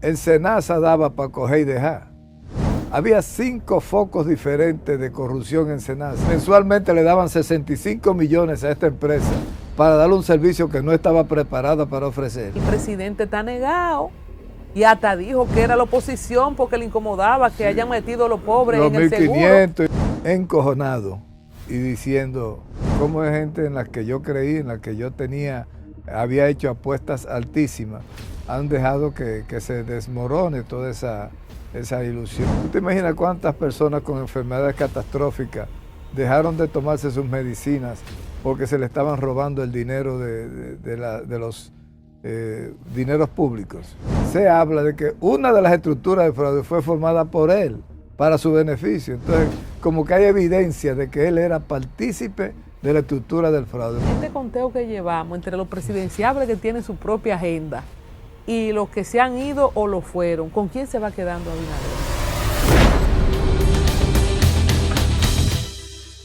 En Senasa daba para coger y dejar. Había 5 focos diferentes de corrupción en Senasa. Mensualmente le daban 65 millones a esta empresa para darle un servicio que no estaba preparada para ofrecer. El presidente está negado y hasta dijo que era la oposición porque le incomodaba que hayan metido a los pobres en el seguro. 2.500, encojonado y diciendo cómo hay gente en la que yo creí, en la que yo había hecho apuestas altísimas, han dejado que se desmorone toda esa ilusión. ¿Tú te imaginas cuántas personas con enfermedades catastróficas dejaron de tomarse sus medicinas porque se le estaban robando el dinero de los dineros públicos? Se habla de que una de las estructuras de fraude fue formada por él para su beneficio. Entonces, como que hay evidencia de que él era partícipe de la estructura del fraude. Este conteo que llevamos entre los presidenciables que tienen su propia agenda y los que se han ido o lo fueron, ¿con quién se va quedando Abinader?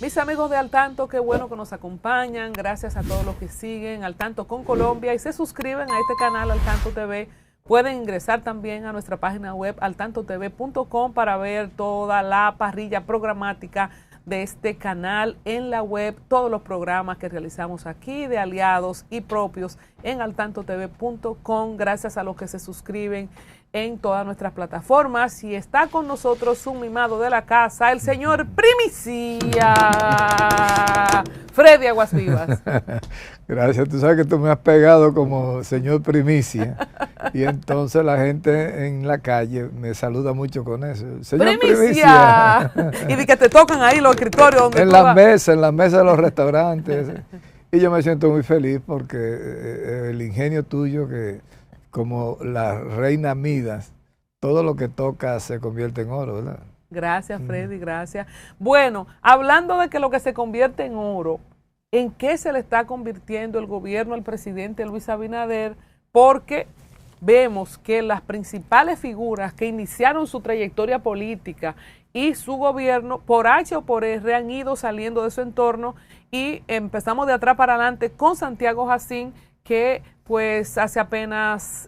Mis amigos de Al Tanto, qué bueno que nos acompañan. Gracias a todos los que siguen Al Tanto con Colombia y se suscriben a este canal Al Tanto TV. Pueden ingresar también a nuestra página web altantotv.com para ver toda la parrilla programática de este canal en la web, todos los programas que realizamos aquí de aliados y propios en altantotv.com, gracias a los que se suscriben en todas nuestras plataformas. Y está con nosotros un mimado de la casa, el señor Primicia, Freddy Aguas Vivas. Gracias, tú sabes que tú me has pegado como señor Primicia y entonces la gente en la calle me saluda mucho con eso. Señor Primicia. Y de que te tocan ahí los escritorios donde en la mesa de los restaurantes. Y yo me siento muy feliz porque el ingenio tuyo, que como la reina Midas, todo lo que toca se convierte en oro, ¿verdad? Gracias, Freddy, gracias. Bueno, hablando de que lo que se convierte en oro, ¿en qué se le está convirtiendo el gobierno al presidente Luis Abinader? Porque vemos que las principales figuras que iniciaron su trayectoria política y su gobierno, por H o por R, han ido saliendo de su entorno, y empezamos de atrás para adelante con Santiago Jacín, que pues hace apenas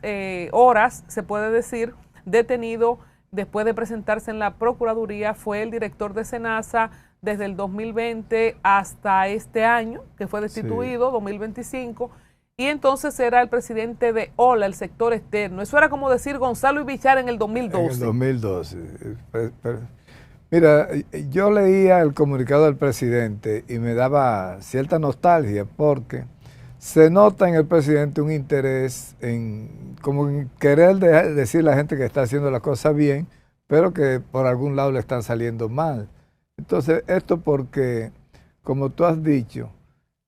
horas, se puede decir, detenido después de presentarse en la Procuraduría. Fue el director de Senasa desde el 2020 hasta este año, que fue destituido, sí, 2025, y entonces era el presidente de OLA, el sector externo. Eso era como decir Gonzalo Ibichar en el 2012. En el 2012. Mira, yo leía el comunicado del presidente y me daba cierta nostalgia porque se nota en el presidente un interés en querer decir a la gente que está haciendo las cosas bien, pero que por algún lado le están saliendo mal. Entonces, esto porque, como tú has dicho,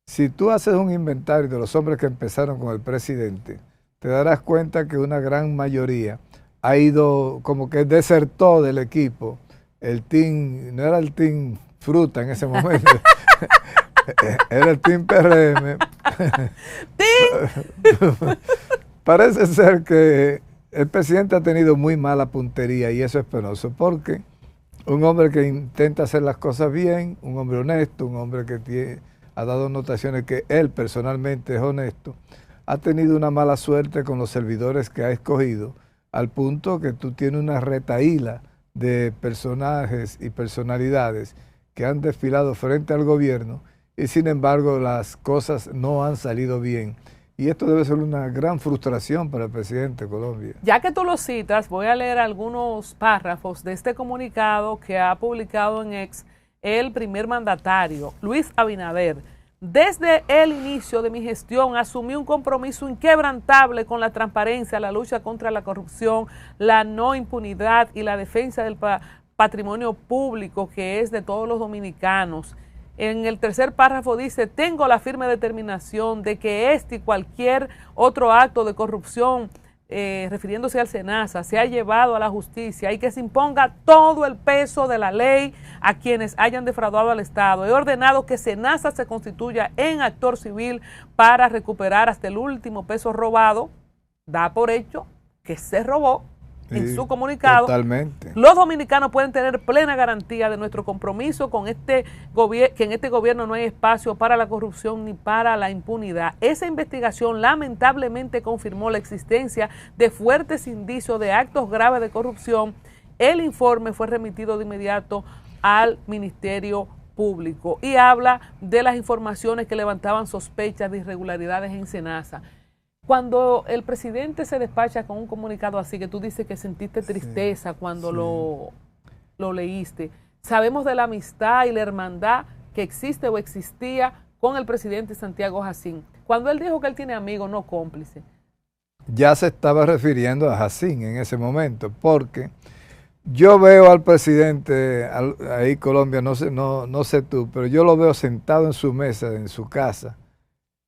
si tú haces un inventario de los hombres que empezaron con el presidente, te darás cuenta que una gran mayoría ha ido, como que desertó del equipo. El team, no era el team fruta en ese momento, era el team PRM. Parece ser que el presidente ha tenido muy mala puntería y eso es penoso porque un hombre que intenta hacer las cosas bien, un hombre honesto, un hombre que ha dado notaciones que él personalmente es honesto, ha tenido una mala suerte con los servidores que ha escogido, al punto que tú tienes una retahíla de personajes y personalidades que han desfilado frente al gobierno y sin embargo las cosas no han salido bien. Y esto debe ser una gran frustración para el presidente de Colombia. Ya que tú lo citas, voy a leer algunos párrafos de este comunicado que ha publicado en X el primer mandatario, Luis Abinader. Desde el inicio de mi gestión asumí un compromiso inquebrantable con la transparencia, la lucha contra la corrupción, la no impunidad y la defensa del patrimonio público que es de todos los dominicanos. En el tercer párrafo dice, tengo la firme determinación de que este y cualquier otro acto de corrupción, refiriéndose al Senasa, sea llevado a la justicia y que se imponga todo el peso de la ley a quienes hayan defraudado al Estado. He ordenado que Senasa se constituya en actor civil para recuperar hasta el último peso robado. Da por hecho que se robó en su comunicado. Totalmente. Los dominicanos pueden tener plena garantía de nuestro compromiso con que en este gobierno no hay espacio para la corrupción ni para la impunidad. Esa investigación lamentablemente confirmó la existencia de fuertes indicios de actos graves de corrupción. El informe fue remitido de inmediato al Ministerio Público y habla de las informaciones que levantaban sospechas de irregularidades en SENASA. Cuando el presidente se despacha con un comunicado así, que tú dices que sentiste tristeza cuando lo leíste, sabemos de la amistad y la hermandad que existe o existía con el presidente Santiago Jacín. Cuando él dijo que él tiene amigos, no cómplices. Ya se estaba refiriendo a Jacín en ese momento, porque yo veo al presidente, ahí Colombia, no sé tú, pero yo lo veo sentado en su mesa, en su casa,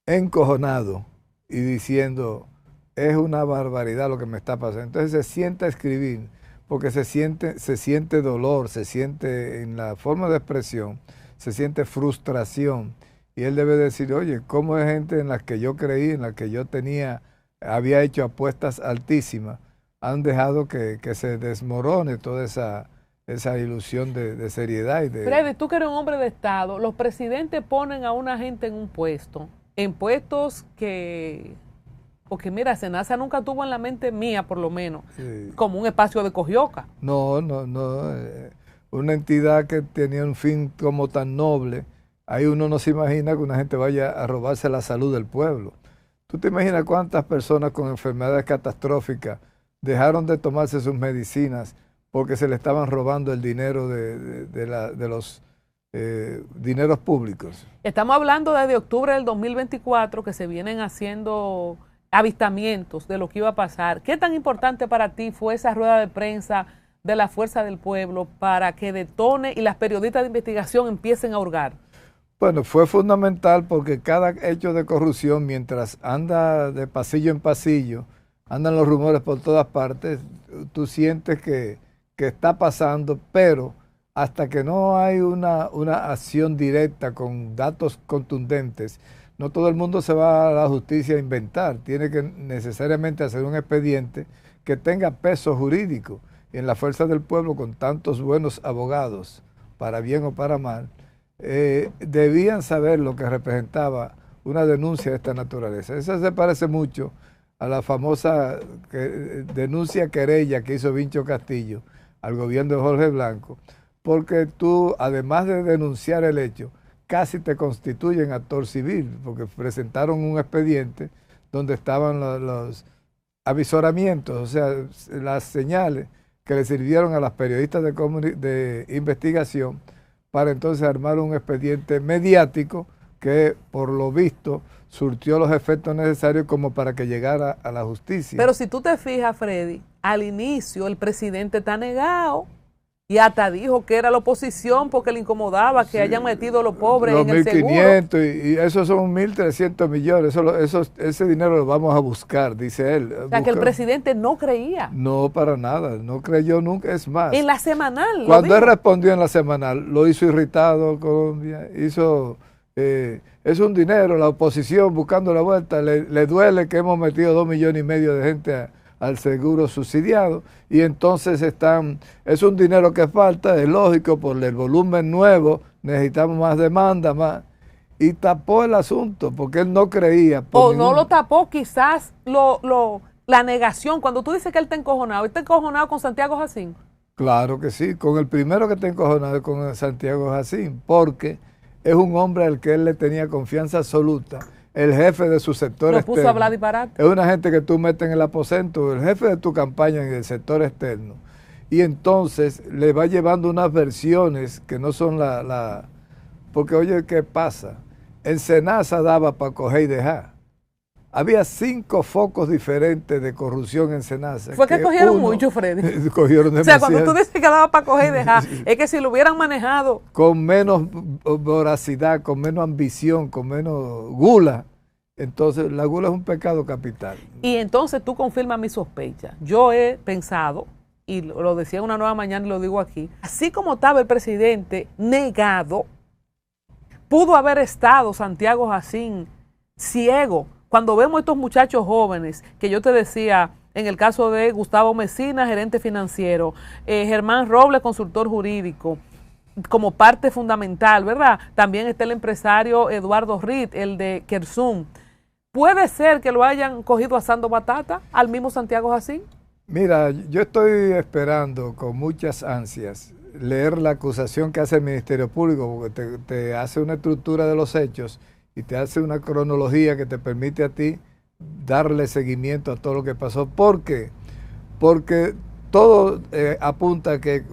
encojonado, y diciendo, es una barbaridad lo que me está pasando. Entonces se sienta a escribir, porque se siente dolor, se siente en la forma de expresión, se siente frustración. Y él debe decir, oye, ¿cómo hay gente en la que yo creí, en la que yo había hecho apuestas altísimas, han dejado que se desmorone toda esa ilusión de seriedad? Freddy, tú que eres un hombre de Estado, los presidentes ponen a una gente en un puesto, en puestos porque mira, SENASA nunca tuvo en la mente mía, por lo menos, como un espacio de cojioca. No, una entidad que tenía un fin como tan noble, ahí uno no se imagina que una gente vaya a robarse la salud del pueblo. ¿Tú te imaginas cuántas personas con enfermedades catastróficas dejaron de tomarse sus medicinas porque se le estaban robando el dinero de los dineros públicos? Estamos hablando desde octubre del 2024 que se vienen haciendo avistamientos de lo que iba a pasar. ¿Qué tan importante para ti fue esa rueda de prensa de la Fuerza del Pueblo para que detone y las periodistas de investigación empiecen a hurgar? Bueno, fue fundamental porque cada hecho de corrupción, mientras anda de pasillo en pasillo, andan los rumores por todas partes, tú sientes que está pasando, pero hasta que no hay una acción directa con datos contundentes, no todo el mundo se va a la justicia a inventar. Tiene que necesariamente hacer un expediente que tenga peso jurídico. Y en la Fuerza del Pueblo, con tantos buenos abogados, para bien o para mal, debían saber lo que representaba una denuncia de esta naturaleza. Esa se parece mucho a la famosa denuncia querella que hizo Vincho Castillo al gobierno de Jorge Blanco, porque tú, además de denunciar el hecho, casi te constituyen actor civil, porque presentaron un expediente donde estaban los avisoramientos, o sea, las señales que le sirvieron a las periodistas de investigación para entonces armar un expediente mediático que, por lo visto, surtió los efectos necesarios como para que llegara a la justicia. Pero si tú te fijas, Freddy, al inicio el presidente está negado y hasta dijo que era la oposición porque le incomodaba que hayan metido a los pobres en el seguro. 1.500 y esos son 1.300 millones, ese dinero lo vamos a buscar, dice él. O sea, que el presidente no creía. No, para nada, no creyó nunca, es más. En la semanal. Cuando él respondió en la semanal, lo hizo irritado Colombia, es un dinero, la oposición buscando la vuelta, le duele que hemos metido 2,5 millones de gente al seguro subsidiado, y entonces es un dinero que falta, es lógico, por el volumen nuevo, necesitamos más demanda, más, y tapó el asunto, porque él no creía. O no lo tapó, quizás la negación, cuando tú dices que él está encojonado con Santiago Jacín. Claro que sí, con el primero que está encojonado es con Santiago Jacín, porque es un hombre al que él le tenía confianza absoluta, el jefe de su sector externo. Lo puso a hablar disparate. Es una gente que tú metes en el aposento, el jefe de tu campaña en el sector externo. Y entonces le va llevando unas versiones que no son porque oye, ¿qué pasa? En SENASA daba para coger y dejar. Había 5 focos diferentes de corrupción en SENASA. Fue que cogieron mucho, Freddy. Cogieron demasiado. O sea, cuando tú dices que daba para coger y dejar, es que si lo hubieran manejado con menos voracidad, con menos ambición, con menos gula, entonces la gula es un pecado capital. Y entonces tú confirmas mi sospecha. Yo he pensado, y lo decía en Una Nueva Mañana y lo digo aquí, así como estaba el presidente negado, pudo haber estado Santiago Jacín ciego. Cuando vemos estos muchachos jóvenes, que yo te decía en el caso de Gustavo Mesina, gerente financiero, Germán Robles, consultor jurídico, como parte fundamental, ¿verdad? También está el empresario Eduardo Reed, el de Kersum. ¿Puede ser que lo hayan cogido asando batata al mismo Santiago Jacín? Mira, yo estoy esperando con muchas ansias leer la acusación que hace el Ministerio Público, porque te hace una estructura de los hechos y te hace una cronología que te permite a ti darle seguimiento a todo lo que pasó. ¿Por qué? Porque todo apunta a que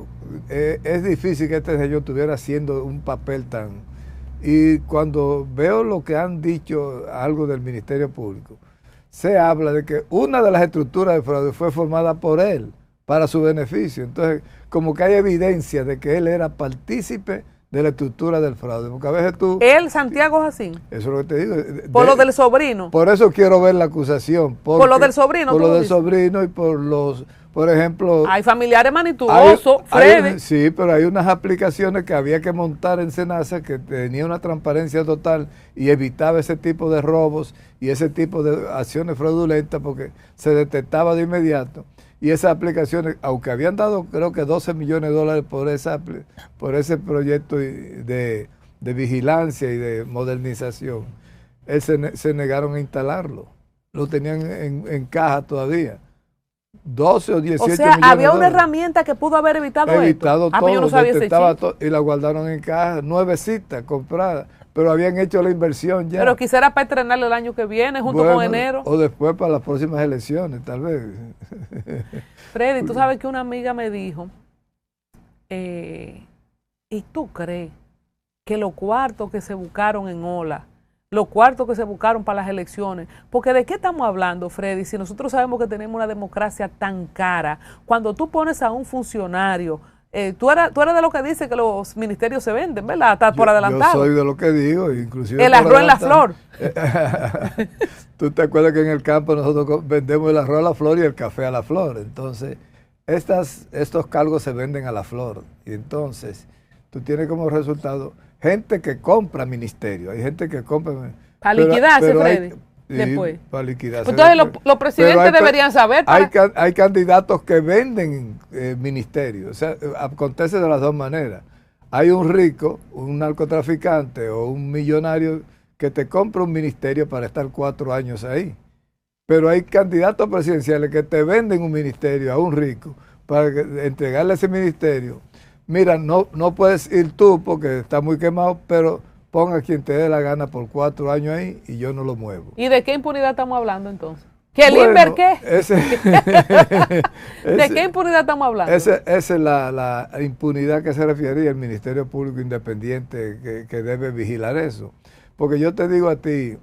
es difícil que este señor estuviera haciendo un papel tan... Y cuando veo lo que han dicho algo del Ministerio Público, se habla de que una de las estructuras de fraude fue formada por él para su beneficio. Entonces, como que hay evidencia de que él era partícipe de la estructura del fraude. Porque a veces tú... ¿Él, Santiago Jacín? Eso es lo que te digo. ¿Por lo del sobrino? Por eso quiero ver la acusación. ¿Por lo del sobrino? Por lo del sobrino y por los... Por ejemplo... Hay familiares manituosos, Freddy. Sí, pero hay unas aplicaciones que había que montar en Senasa que tenía una transparencia total y evitaba ese tipo de robos y ese tipo de acciones fraudulentas porque se detectaba de inmediato. Y esas aplicaciones, aunque habían dado creo que $12 millones por ese proyecto de vigilancia y de modernización, se negaron a instalarlo. Lo tenían en caja todavía. 12 o 18 millones. O sea, millones había una herramienta que pudo haber evitado esto. Todo, yo no sabía ese chiste. y la guardaron en caja, nuevecitas, compradas, pero habían hecho la inversión ya. Pero quisiera para estrenarlo el año que viene, junto con enero. O después para las próximas elecciones, tal vez. Freddy, tú sabes que una amiga me dijo, ¿y tú crees que los cuartos que se buscaron en Ola, los cuartos que se buscaron para las elecciones, porque ¿de qué estamos hablando, Freddy? Si nosotros sabemos que tenemos una democracia tan cara, cuando tú pones a un funcionario, tú eres de lo que dice que los ministerios se venden, ¿verdad? Estás por adelantado. Yo soy de lo que digo, inclusive el arroz en la flor. Tú te acuerdas que en el campo nosotros vendemos el arroz a la flor y el café a la flor, entonces estos cargos se venden a la flor, y entonces tú tienes como resultado gente que compra ministerio, hay gente que compra... Para liquidarse, Freddy, después. Para liquidarse. Entonces los presidentes deberían saber. Hay candidatos que venden ministerios, o sea, acontece de las dos maneras. Hay un rico, un narcotraficante o un millonario que te compra un ministerio para estar 4 años ahí. Pero hay candidatos presidenciales que te venden un ministerio a un rico para entregarle ese ministerio. Mira, no puedes ir tú porque está muy quemado, pero ponga a quien te dé la gana por 4 años ahí y yo no lo muevo. ¿Y de qué impunidad estamos hablando entonces? ¿Que el Inver qué? ¿De qué impunidad estamos hablando? Esa es la impunidad que se refería el Ministerio Público Independiente que debe vigilar eso. Porque yo te digo a ti,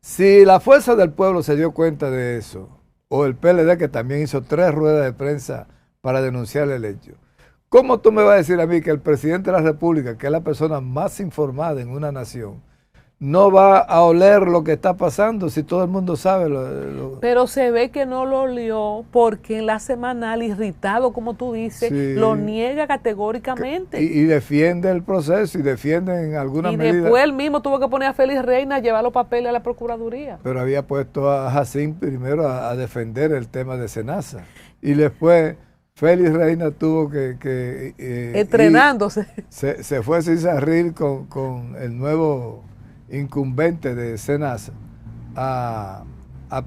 si la Fuerza del Pueblo se dio cuenta de eso, o el PLD que también hizo 3 ruedas de prensa para denunciar el hecho, ¿cómo tú me vas a decir a mí que el presidente de la República, que es la persona más informada en una nación, no va a oler lo que está pasando si todo el mundo sabe Pero se ve que no lo olió porque en la semanal, irritado como tú dices, sí, lo niega categóricamente. Y defiende el proceso y defiende en alguna medida. Y después él mismo tuvo que poner a Félix Reina a llevar los papeles a la Procuraduría. Pero había puesto a Jacín primero a defender el tema de Senasa. Y después Félix Reina tuvo que entrenándose. Se fue sin sarril con el nuevo incumbente de Senasa a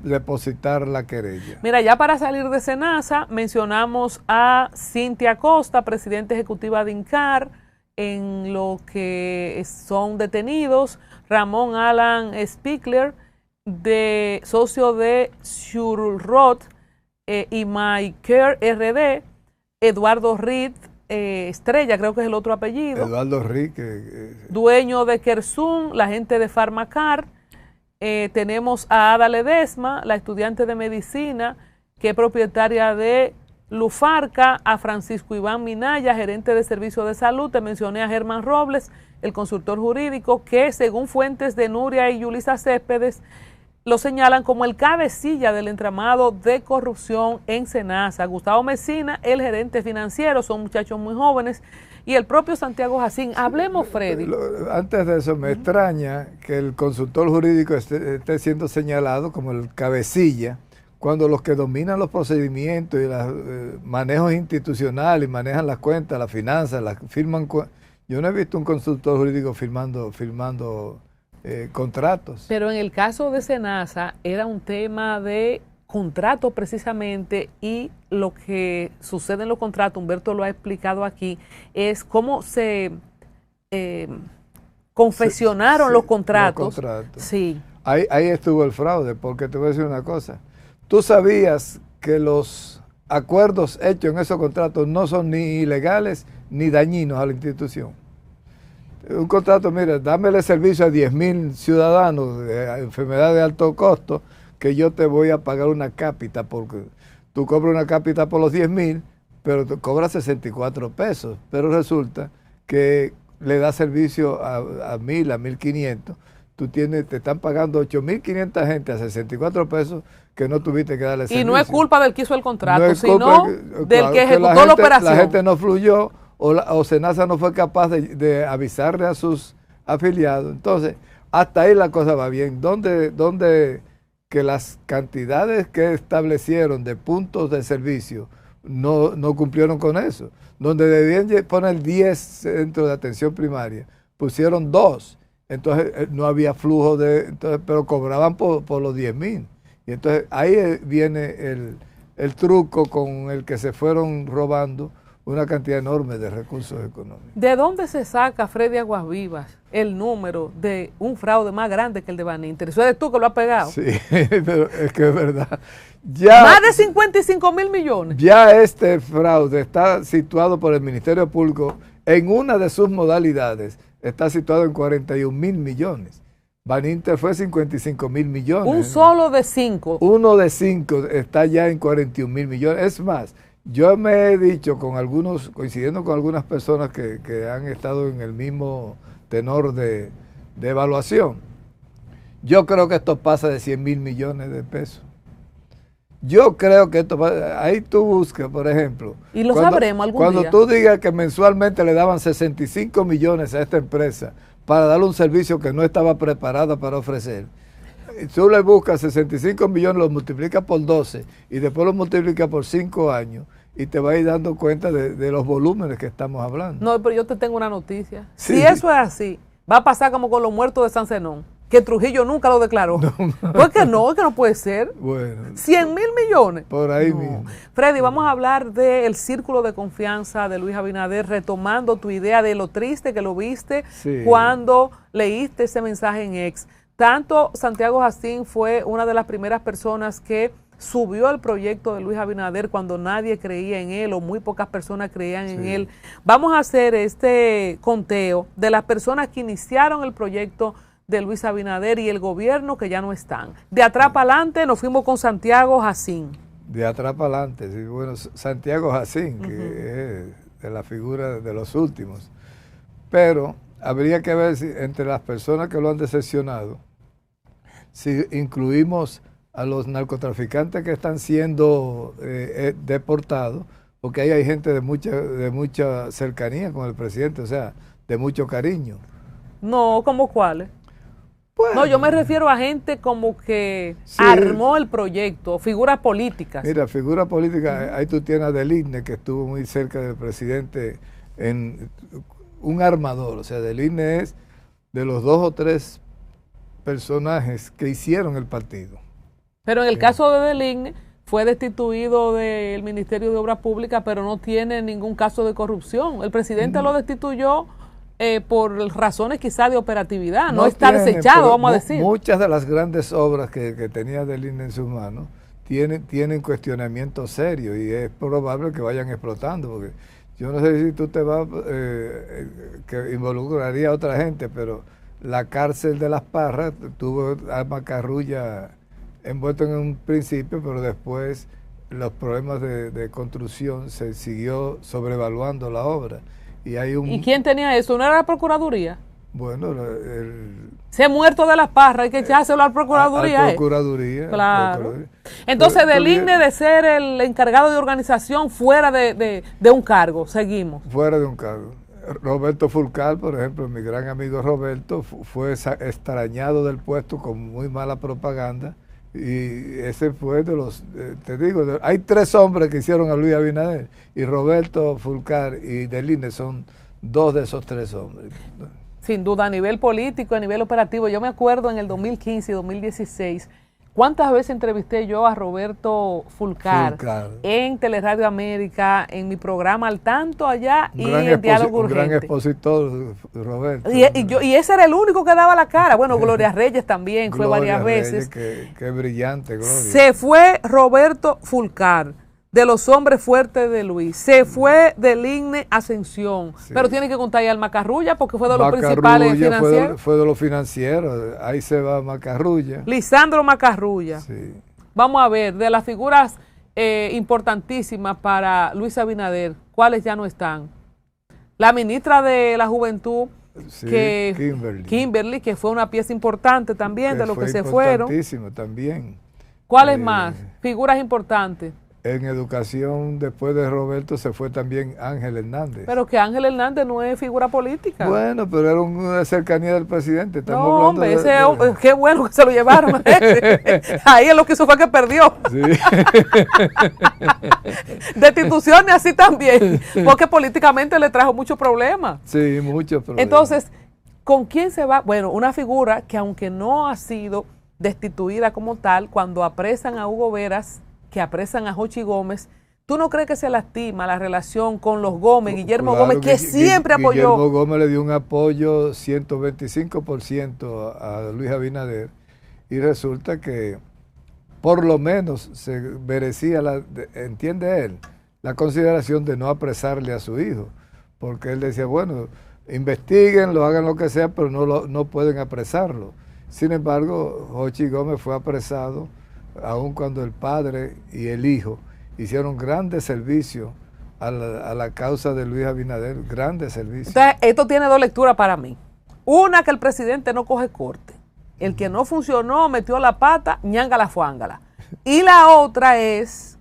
depositar la querella. Mira, ya para salir de Senasa, mencionamos a Cintia Costa, presidenta ejecutiva de INCAR, en lo que son detenidos, Ramón Alan Spiegler, socio de Shurulrot y MyCare RD, Eduardo Reed, Estrella, creo que es el otro apellido. Eduardo Reed. Dueño de Kersum, la gente de Farmacar. Tenemos a Ada Ledesma, la estudiante de medicina, que es propietaria de Lufarca, a Francisco Iván Minaya, gerente de servicio de salud. Te mencioné a Germán Robles, el consultor jurídico, que según fuentes de Nuria y Yulisa Céspedes, lo señalan como el cabecilla del entramado de corrupción en Senasa. Gustavo Mesina, el gerente financiero, son muchachos muy jóvenes, y el propio Santiago Jacín. Hablemos, Freddy. Antes de eso, me extraña que el consultor jurídico esté siendo señalado como el cabecilla, cuando los que dominan los procedimientos y los manejos institucionales y manejan las cuentas, las finanzas, yo no he visto un consultor jurídico firmando contratos. Pero en el caso de Senasa era un tema de contratos precisamente, y lo que sucede en los contratos, Humberto lo ha explicado aquí, es cómo se confeccionaron los contratos. Sí. Ahí estuvo el fraude, porque te voy a decir una cosa. Tú sabías que los acuerdos hechos en esos contratos no son ni ilegales ni dañinos a la institución. Un contrato, mira, dámele servicio a 10,000 ciudadanos de enfermedad de alto costo, que yo te voy a pagar una cápita, porque tú cobras una cápita por los 10,000, pero te cobras 64 pesos. Pero resulta que le da servicio a 1,000, a 1,500. Te están pagando 8,500 gente a 64 pesos que no tuviste que darle servicio. Y no es culpa del que hizo el contrato, sino del que ejecutó la operación. La gente no fluyó, o Senasa no fue capaz de avisarle a sus afiliados. Entonces, hasta ahí la cosa va bien. ¿Dónde que las cantidades que establecieron de puntos de servicio no cumplieron con eso? Donde debían poner 10 centros de atención primaria, pusieron 2. Entonces no había flujo pero cobraban por los 10,000. Y entonces ahí viene el truco con el que se fueron robando una cantidad enorme de recursos económicos. ¿De dónde se saca, Freddy Aguasvivas, el número de un fraude más grande que el de Baninter? Eso eres tú que lo has pegado. Sí, pero es que es verdad. Más de 55,000 millones. Ya este fraude está situado por el Ministerio Público en una de sus modalidades. Está situado en 41,000 millones. Baninter fue 55,000 millones. Un solo de 5. Uno de 5 está ya en 41,000 millones. Es más, yo me he dicho coincidiendo con algunas personas que han estado en el mismo tenor de evaluación, yo creo que esto pasa de 100,000 millones de pesos. Yo creo que esto pasa, ahí tú buscas, por ejemplo. Y lo sabremos algún día. Cuando tú digas que mensualmente le daban 65 millones a esta empresa para darle un servicio que no estaba preparada para ofrecer, tú le buscas 65 millones, lo multiplicas por 12 y después lo multiplicas por 5 años y te vas a ir dando cuenta de los volúmenes que estamos hablando. No, pero yo te tengo una noticia. Sí. Si eso es así, va a pasar como con los muertos de San Zenón, que Trujillo nunca lo declaró. No, es que no puede ser. Bueno. 100,000 millones. Por ahí mismo. Freddy, vamos a hablar del círculo de confianza de Luis Abinader, retomando tu idea de lo triste que lo viste cuando leíste ese mensaje en X. Tanto Santiago Jacín fue una de las primeras personas que subió el proyecto de Luis Abinader cuando nadie creía en él o muy pocas personas creían en él. Vamos a hacer este conteo de las personas que iniciaron el proyecto de Luis Abinader y el gobierno que ya no están. De atrás para adelante nos fuimos con Santiago Jacín. De atrás para adelante, sí. Bueno, Santiago Jacín, que es de la figura de los últimos. Pero habría que ver si entre las personas que lo han decepcionado, si incluimos a los narcotraficantes que están siendo deportados, porque ahí hay gente de mucha cercanía con el presidente, o sea, de mucho cariño. No, ¿como cuáles? Bueno, no, yo me refiero a gente como que armó el proyecto, figuras políticas. Mira, figuras políticas, ahí tú tienes a Deligne, que estuvo muy cerca del presidente, en un armador, o sea, Deligne es de los 2 o 3 personajes que hicieron el partido. Pero en el caso de Deligne, fue destituido del Ministerio de Obras Públicas, pero no tiene ningún caso de corrupción. El presidente lo destituyó por razones quizá de operatividad, no está desechado, vamos a decir. Muchas de las grandes obras que tenía Deligne en sus manos tienen cuestionamientos serios y es probable que vayan explotando, porque yo no sé si tú te vas, que involucraría a otra gente, pero la cárcel de Las Parras tuvo a Macarrulla envuelto en un principio, pero después los problemas de construcción se siguió sobrevaluando la obra. ¿Y quién tenía eso? ¿No era la Procuraduría? Bueno, se ha muerto de Las Parras, hay que echárselo a la Procuraduría. Procuraduría. Claro. Entonces, Deligne de ser el encargado de organización fuera de un cargo, seguimos. Fuera de un cargo. Roberto Fulcal, por ejemplo, mi gran amigo Roberto, fue extrañado del puesto con muy mala propaganda Y ese fue de los, te digo, hay 3 hombres que hicieron a Luis Abinader, y Roberto Fulcar y Deline son 2 de esos 3 hombres. Sin duda, a nivel político, a nivel operativo. Yo me acuerdo en el 2015 y 2016, ¿cuántas veces entrevisté yo a Roberto Fulcar en Teleradio América, en mi programa Al Tanto allá y en Diálogo Urgente? Un gran expositor, Roberto. Y ese era el único que daba la cara. Bueno, Gloria Reyes también fue varias veces. Qué brillante, Gloria. Se fue Roberto Fulcar, de los hombres fuertes de Luis. Se fue del INE Ascensión. Sí. Pero tiene que contar ya al Macarrulla porque fue de los principales financieros. Fue de los financieros. Ahí se va Macarrulla. Lisandro Macarrulla. Sí. Vamos a ver, de las figuras importantísimas para Luis Abinader, ¿cuáles ya no están? La ministra de la Juventud, sí, Kimberly, que fue una pieza importante también de los que se fueron. Importantísimo también. ¿Cuáles más? Figuras importantes. En educación, después de Roberto, se fue también Ángel Hernández. Pero que Ángel Hernández no es figura política. Bueno, pero era una cercanía del presidente. Estamos hombre, qué bueno que se lo llevaron. Ahí es lo que hizo fue que perdió. Sí. Destituciones así también, porque políticamente le trajo muchos problemas. Sí, muchos problemas. Entonces, ¿con quién se va? Bueno, una figura que aunque no ha sido destituida como tal, cuando apresan a Hugo Veras, que apresan a Jochi Gómez, ¿tú no crees que se lastima la relación con los Gómez, Guillermo Gómez, que siempre apoyó? Guillermo Gómez le dio un apoyo 125% a Luis Abinader, y resulta que por lo menos se merecía, entiende él, la consideración de no apresarle a su hijo, porque él decía, bueno, investiguenlo, hagan lo que sea, pero no pueden apresarlo. Sin embargo, Jochi Gómez fue apresado, aun cuando el padre y el hijo hicieron grandes servicios a la causa de Luis Abinader, grandes servicios. Entonces, esto tiene 2 lecturas para mí. Una, que el presidente no coge corte. El que no funcionó, metió la pata, ñángala fuángala. Y la otra es,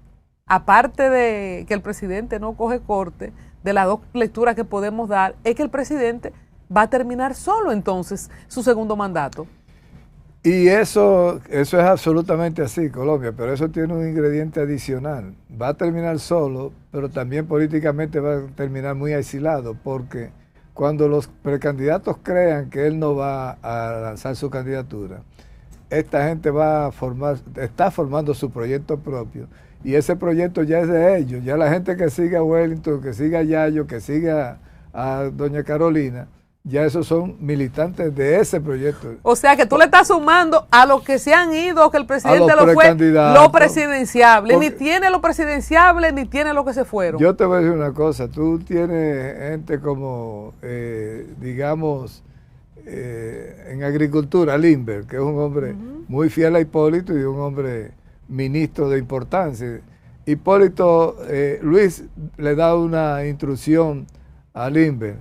aparte de que el presidente no coge corte, de las 2 lecturas que podemos dar, es que el presidente va a terminar solo entonces su segundo mandato. Y eso es absolutamente así, Colombia, pero eso tiene un ingrediente adicional. Va a terminar solo, pero también políticamente va a terminar muy aislado, porque cuando los precandidatos crean que él no va a lanzar su candidatura, esta gente está formando su proyecto propio, y ese proyecto ya es de ellos. Ya la gente que sigue a Wellington, que sigue a Yayo, que sigue a doña Carolina, ya esos son militantes de ese proyecto. O sea que tú le estás sumando a los que se han ido, que el presidente lo fue, lo presidenciable. Ni tiene lo presidenciable, ni tiene lo que se fueron. Yo te voy a decir una cosa, tú tienes gente como, digamos, en agricultura, Limber, que es un hombre muy fiel a Hipólito y un hombre ministro de importancia. Hipólito, Luis le da una instrucción a Limber,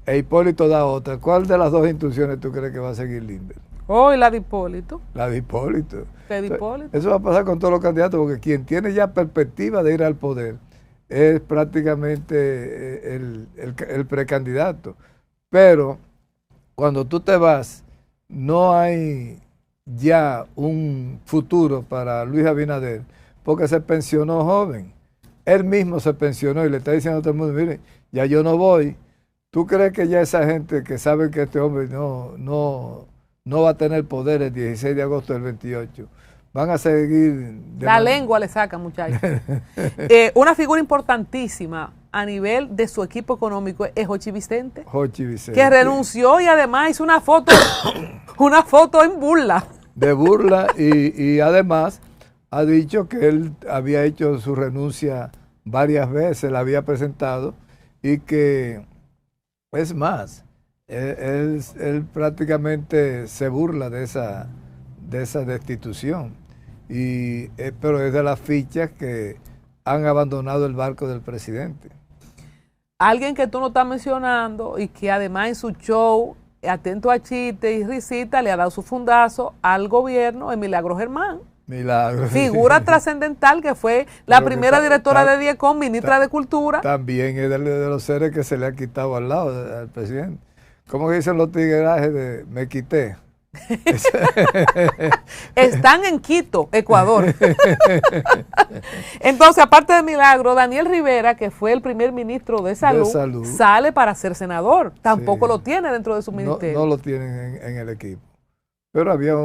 e Hipólito da otra. ¿Cuál de las 2 instrucciones tú crees que va a seguir Limber? Oh, y la de Hipólito. La de Hipólito. ¿La de Hipólito? Eso va a pasar con todos los candidatos, porque quien tiene ya perspectiva de ir al poder es prácticamente el precandidato. Pero cuando tú te vas, no hay ya un futuro para Luis Abinader, porque se pensionó joven. Él mismo se pensionó y le está diciendo a todo el mundo, miren, ya yo no voy. ¿Tú crees que ya esa gente que sabe que este hombre no va a tener poder el 16 de agosto del 28, van a seguir? La lengua le saca, muchachos. Una figura importantísima a nivel de su equipo económico es Jochi Vicente. Jochi Vicente. Que renunció y además hizo una foto en burla. De burla, y además ha dicho que él había hecho su renuncia varias veces, la había presentado, y que... Es más, él prácticamente se burla de esa destitución, pero es de las fichas que han abandonado el barco del presidente. Alguien que tú no estás mencionando y que además en su show, atento a chiste y risita, le ha dado su fundazo al gobierno, es Milagro Germán. Milagro. Figura trascendental que fue la primera directora de DIECOM, ministra de Cultura. También es de los seres que se le ha quitado al lado al presidente. ¿Cómo dicen los tiguerajes de me quité? Están en Quito, Ecuador. Entonces, aparte de Milagro, Daniel Rivera, que fue el primer ministro de Salud, sale para ser senador. Tampoco lo tiene dentro de su ministerio. No lo tienen en el equipo. Pero había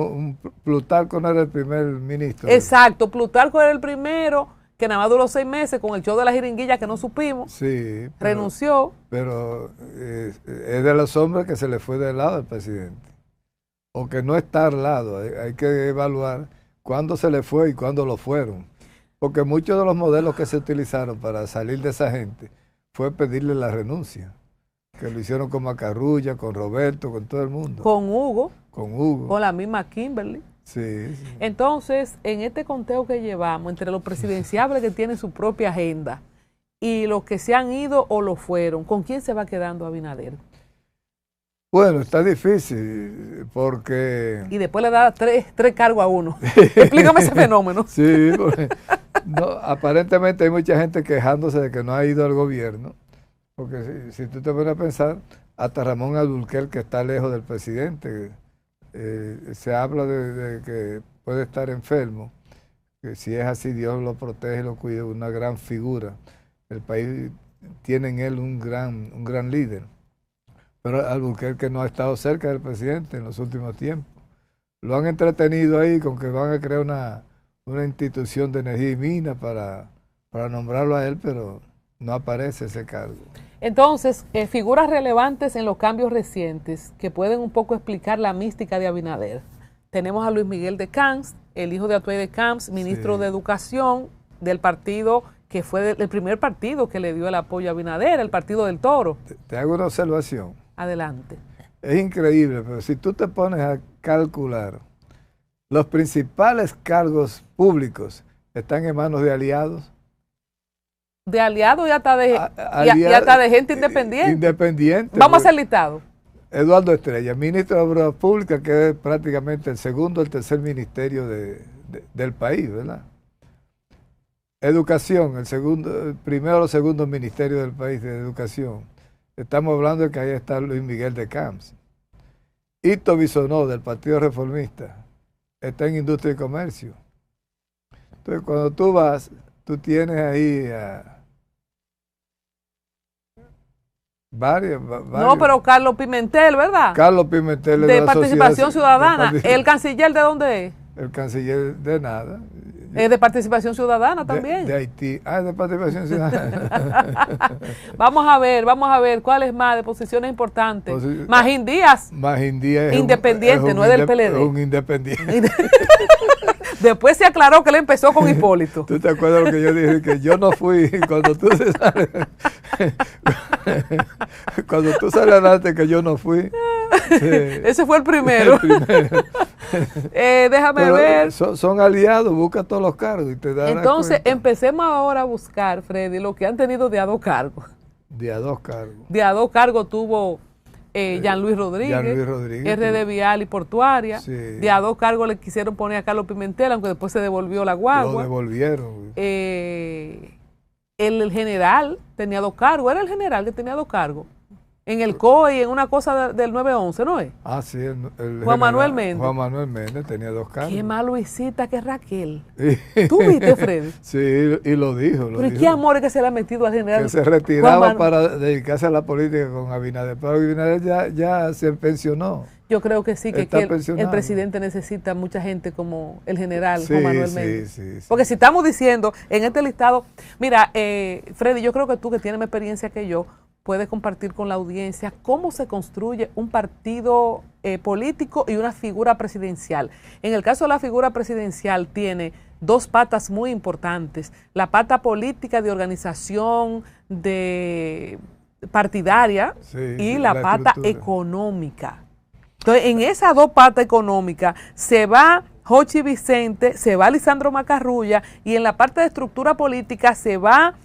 Plutarco no era el primer ministro. Exacto, Plutarco era el primero, que nada más duró 6 meses con el show de la jeringuilla que no supimos. Sí. Renunció. Pero es de los hombres que se le fue del lado al presidente. O que no está al lado. Hay que evaluar cuándo se le fue y cuándo lo fueron. Porque muchos de los modelos que se utilizaron para salir de esa gente fue pedirle la renuncia. Que lo hicieron con Macarrulla, con Roberto, con todo el mundo. Con Hugo. Con la misma Kimberly. Sí. Entonces, en este conteo que llevamos, entre los presidenciables que tienen su propia agenda y los que se han ido o lo fueron, ¿con quién se va quedando Abinader? Bueno, está difícil porque... Y después le da tres cargos a uno. Explícame ese fenómeno. Sí, porque aparentemente hay mucha gente quejándose de que no ha ido al gobierno. Porque si tú te pones a pensar, hasta Ramón Alburquerque está lejos del presidente. Se habla de que puede estar enfermo. Que si es así, Dios lo protege y lo cuida, una gran figura. El país tiene en él un gran líder. Pero Alburquerque no ha estado cerca del presidente en los últimos tiempos. Lo han entretenido ahí con que van a crear una institución de energía y mina para nombrarlo a él, pero no aparece ese cargo. Entonces, figuras relevantes en los cambios recientes que pueden un poco explicar la mística de Abinader. Tenemos a Luis Miguel de Camps, el hijo de Atuey de Camps, ministro de Educación del partido que fue el primer partido que le dio el apoyo a Abinader, el Partido del Toro. Te hago una observación. Adelante. Es increíble, pero si tú te pones a calcular, los principales cargos públicos están en manos de aliados. De aliados y hasta de gente independiente. Vamos a hacer listado. Eduardo Estrella, ministro de Obras Públicas, que es prácticamente el segundo o el tercer ministerio del país, ¿verdad? Educación, el primero o segundo ministerio del país de educación. Estamos hablando de que ahí está Luis Miguel de Camps. Hito Bisonó, del Partido Reformista, está en Industria y Comercio. Entonces, cuando tú vas, tú tienes ahí varios. No, pero Carlos Pimentel, ¿verdad? Carlos Pimentel de Participación Ciudadana. ¿El canciller de dónde es? El canciller de nada. Es de Participación Ciudadana también. De Haití. De Participación Ciudadana. Vamos a ver cuál es más de posiciones importantes. Magín Díaz. Magín Díaz es independiente, no es del PLD. Es un independiente. Después se aclaró que él empezó con Hipólito. ¿Tú te acuerdas lo que yo dije? Que yo no fui cuando tú sales. Cuando tú sales adelante, que yo no fui. Sí. Ese fue el primero. Déjame ver. Son aliados, busca todos los cargos y te da. Entonces, empecemos ahora a buscar, Freddy, lo que han tenido de a 2 cargos. De a 2 cargos. De a 2 cargos tuvo Jean Luis Rodríguez, RD Vial y Portuaria. Sí. De a 2 cargos le quisieron poner a Carlos Pimentel, aunque después se devolvió la guagua. Lo devolvieron. El general tenía 2 cargos, era el general que tenía 2 cargos. En el COE y en una cosa del 911, ¿no es? Ah, sí, el Juan Manuel Méndez. Juan Manuel Méndez tenía 2 cargos. Qué más Luisita que Raquel. ¿Tú viste, Freddy? Sí, y lo dijo. Pero ¿y qué amor es que se le ha metido al general? Que se retiraba para dedicarse a la política con Abinader. Pero Abinader ya se pensionó. Yo creo que sí, que el presidente necesita mucha gente como el general Juan Manuel Méndez. Sí. Porque si estamos diciendo en este listado, mira, Freddy, yo creo que tú que tienes más experiencia que yo, puedes compartir con la audiencia cómo se construye un partido político y una figura presidencial. En el caso de la figura presidencial tiene 2 patas muy importantes. La pata política de organización partidaria y la pata económica. Entonces, en esas 2 patas económicas se va Jochi Vicente, se va Lisandro Macarrulla y en la parte de estructura política se va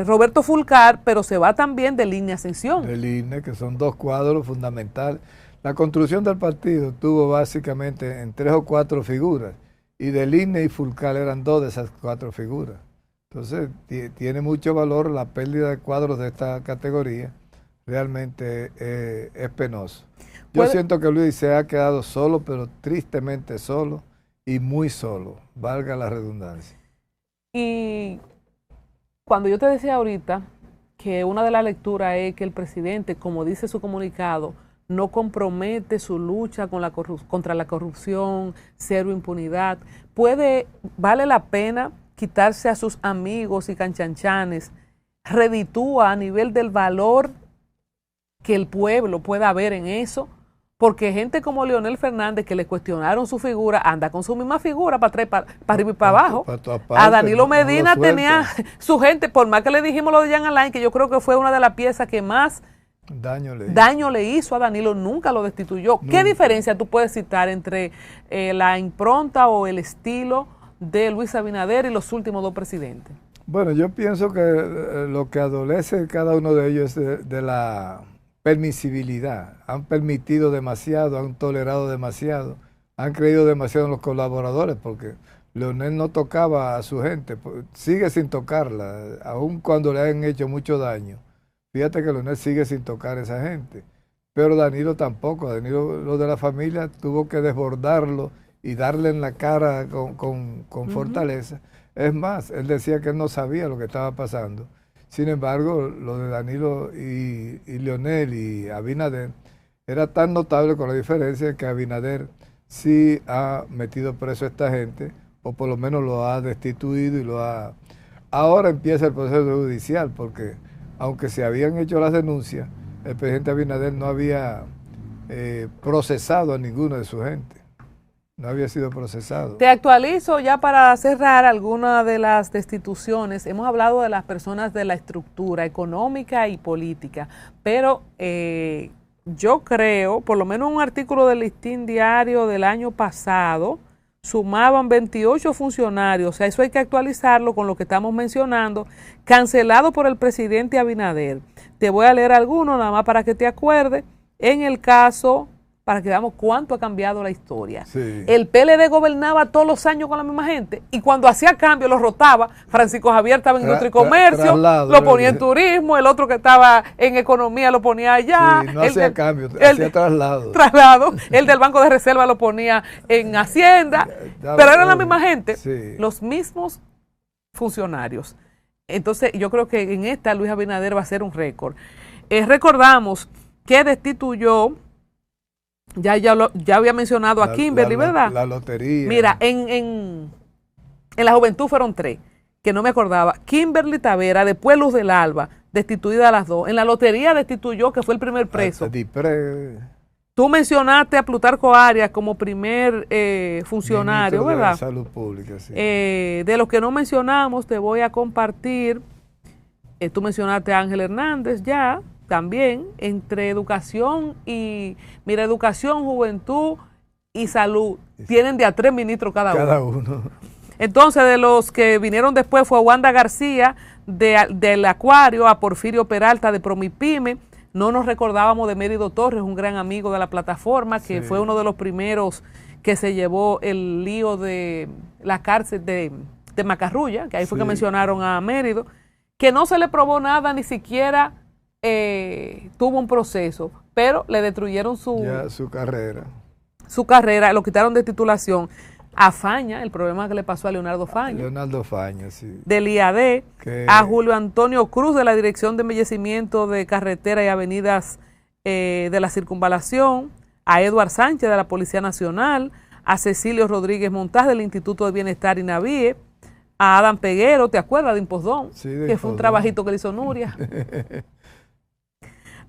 Roberto Fulcar, pero se va también de Línea Ascensión. De Línea, que son 2 cuadros fundamentales. La construcción del partido tuvo básicamente en 3 o 4 figuras, y de Línea y Fulcar eran 2 de esas 4 figuras. Entonces, tiene mucho valor la pérdida de cuadros de esta categoría realmente es penoso. Yo siento que Luis se ha quedado solo, pero tristemente solo y muy solo, valga la redundancia. Y cuando yo te decía ahorita que una de las lecturas es que el presidente, como dice su comunicado, no compromete su lucha contra la corrupción, cero impunidad, vale la pena quitarse a sus amigos y canchanchanes, reditúa a nivel del valor que el pueblo pueda ver en eso, porque gente como Leonel Fernández, que le cuestionaron su figura, anda con su misma figura para arriba y para abajo. A Danilo Medina tenía su gente, por más que le dijimos lo de Jean Alain, que yo creo que fue una de las piezas que más daño le hizo a Danilo, nunca lo destituyó. Nunca. ¿Qué diferencia tú puedes citar entre la impronta o el estilo de Luis Abinader y los últimos dos presidentes? Bueno, yo pienso que lo que adolece cada uno de ellos es de la permisibilidad. Han permitido demasiado, han tolerado demasiado, han creído demasiado en los colaboradores, porque Leonel no tocaba a su gente, sigue sin tocarla, aun cuando le han hecho mucho daño. Fíjate que Leonel sigue sin tocar a esa gente, pero Danilo tampoco. Danilo, lo de la familia, tuvo que desbordarlo y darle en la cara con fortaleza. Es más, él decía que él no sabía lo que estaba pasando. Sin embargo, lo de Danilo y Leonel y Abinader era tan notable, con la diferencia que Abinader sí ha metido preso a esta gente, o por lo menos lo ha destituido y lo ha... Ahora empieza el proceso judicial, porque aunque se habían hecho las denuncias, el presidente Abinader no había procesado a ninguno de su gente. No había sido procesado. Te actualizo ya para cerrar algunas de las destituciones. Hemos hablado de las personas de la estructura económica y política, pero yo creo, por lo menos un artículo del Listín Diario del año pasado, sumaban 28 funcionarios, o sea, eso hay que actualizarlo con lo que estamos mencionando, cancelado por el presidente Abinader. Te voy a leer algunos nada más para que te acuerdes. En el caso, para que veamos cuánto ha cambiado la historia. Sí. El PLD gobernaba todos los años con la misma gente y cuando hacía cambio los rotaba. Francisco Javier estaba en industria y comercio, lo ponía en turismo, el otro que estaba en economía lo ponía allá. Sí, no hacía cambio, hacía traslado. El del Banco de Reserva lo ponía en Hacienda, pero eran la misma gente, sí, los mismos funcionarios. Entonces yo creo que en esta Luis Abinader va a ser un récord. Recordamos que destituyó, ya había mencionado a Kimberly, ¿verdad? La lotería. Mira, en la juventud fueron 3, que no me acordaba. Kimberly Tavera, después Luz del Alba, destituida a las 2. En la lotería destituyó, que fue el primer preso. Tú mencionaste a Plutarco Arias como primer funcionario, ¿verdad? De la salud pública, sí. De los que no mencionamos, te voy a compartir. Tú mencionaste a Ángel Hernández ya. También entre educación y, mira, educación, juventud y salud, tienen de a 3 ministros cada uno. Entonces, de los que vinieron después fue a Wanda García del Acuario, a Porfirio Peralta de Promipyme. No nos recordábamos de Mérido Torres, un gran amigo de la plataforma, que fue uno de los primeros que se llevó el lío de la cárcel de Macarrulla, que ahí fue que mencionaron a Mérido, que no se le probó nada, ni siquiera tuvo un proceso, pero le destruyeron su carrera. Su carrera, lo quitaron de titulación. A Faña, el problema que le pasó a Leonardo Faña. Leonardo Faña, sí. Del IAD, a Julio Antonio Cruz de la Dirección de Embellecimiento de Carretera y Avenidas de la Circunvalación, a Eduard Sánchez de la Policía Nacional, a Cecilio Rodríguez Montaz del Instituto de Bienestar y Navíe, a Adam Peguero, ¿te acuerdas de Impostón? Sí, que fue un trabajito que le hizo Nuria.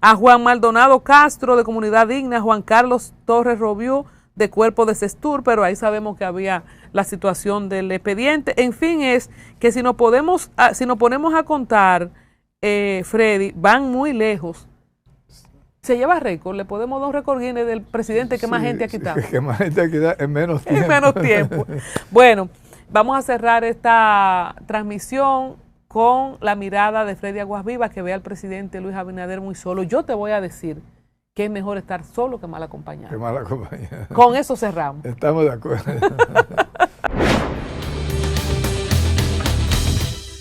A Juan Maldonado Castro de Comunidad Digna, Juan Carlos Torres Robiú de Cuerpo de Sestur, pero ahí sabemos que había la situación del expediente. En fin, es que si nos ponemos a contar, Freddy, van muy lejos. Se lleva récord, le podemos dar un récord Guinness del presidente que más gente ha quitado. Que más gente ha quitado en menos tiempo. En menos tiempo. Bueno, vamos a cerrar esta transmisión con la mirada de Freddy Aguas Vivas, que ve al presidente Luis Abinader muy solo. Yo te voy a decir que es mejor estar solo que mal acompañado. Que mal acompañado. Con eso cerramos. Estamos de acuerdo.